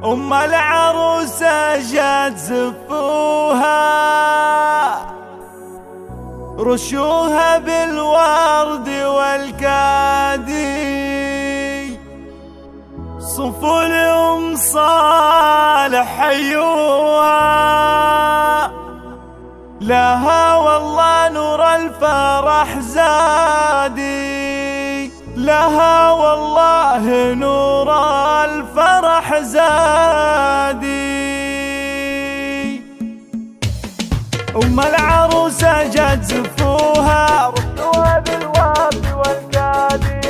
أم العروسة جات زفوها، رشوها بالورد والكادي، صفوا لأم صالح حيوها، لها والله نور الفرح زادي، لها والله نور الفرح زادي. أم العروسة جات زفوها، رشوها بالورد والكادي،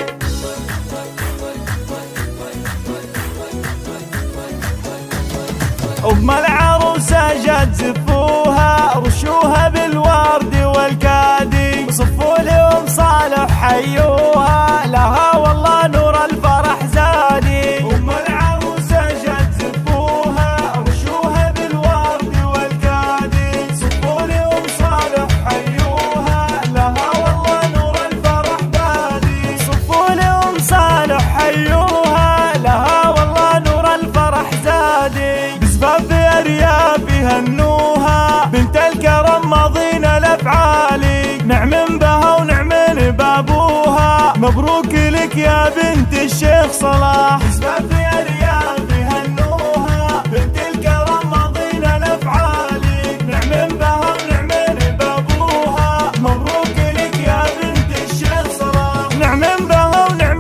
أم العروسة جات زفوها، رشوها بالورد والكادي، صفوا لأم صالح حيوها، لها والله نور الفرح زادي. أم العروسة جات زفوها، رشوها بالورد والكادي، صفوا لأم صالح حيوها، لها والله نور الفرح زادي. صفوا لأم صالح حيوها، لها والله نور الفرح زادي. بزفاف أرياف يهنوها، بنت الكرم ماضين الأفعالي، نعم بها ونعم بابوها، مبروك لك يا بنت الشيخ صلاح. بزفاف أرياف يهنوها، بنت الكرم ماضين الأفعالي، نعم بها ونعم بابوها، مبروك لك يا بنت الشيخ صلاح. نعم بها ونعم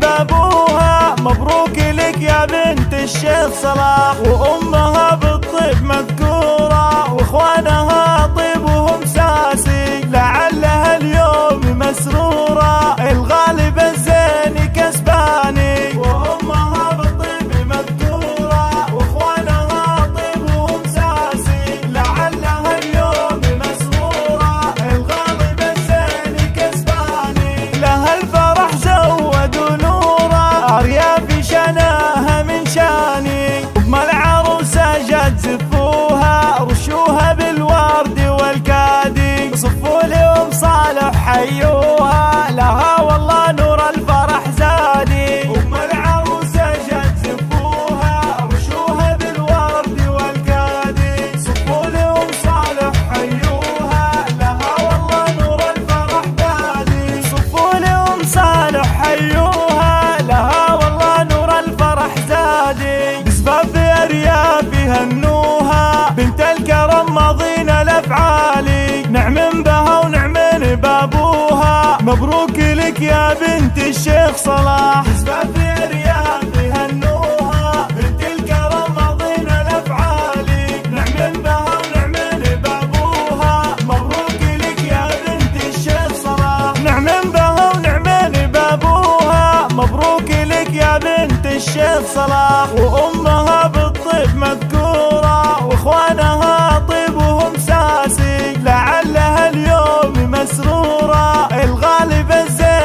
بابوها، مبروك لك يا بنت الشيخ صلاح. وأمها بالطيب مذكورة، وإخوانها طيبهم ساسي، لعلها اليوم مسرورة، الغالب الزين كسباني. وأمها بالطيب مذكورة، وإخوانها طيبهم ساسي، لعلها اليوم مسرورة، الغالب الزين كسباني. لها الفرح زودوا نورا، أرياف شناها من شاني. أم العروسة جات زفوها، رشوها بالورد والكادي، صفوا لأم صالح حيوها، لها والله نور الفرح زادي. أم العروسة جات زفوها، رشوها بالورد والكادي، صفوا لأم صالح حيوها، لها والله نور الفرح زادي. صفوا لأم صالح حيوها، لها والله نور الفرح زادي. بزفاف أرياف يهنوها، بنت الكرم ماضين الأفعالي، نعم بها ونعم بابوها، مبروك لك يا بنت الشيخ صلاح. بزفاف أرياف يهنوها، بنت الكرم ماضين الأفعالي، نعم بها ونعم بابوها، مبروك لك يا بنت الشيخ صلاح. نعم بها ونعم بابوها، مبروك لك يا بنت الشيخ صلاح. وأمها بالطيب مذكورة، وإخوانها طيبهم ساسي، لعلها اليوم مسرورة، الغالب الزين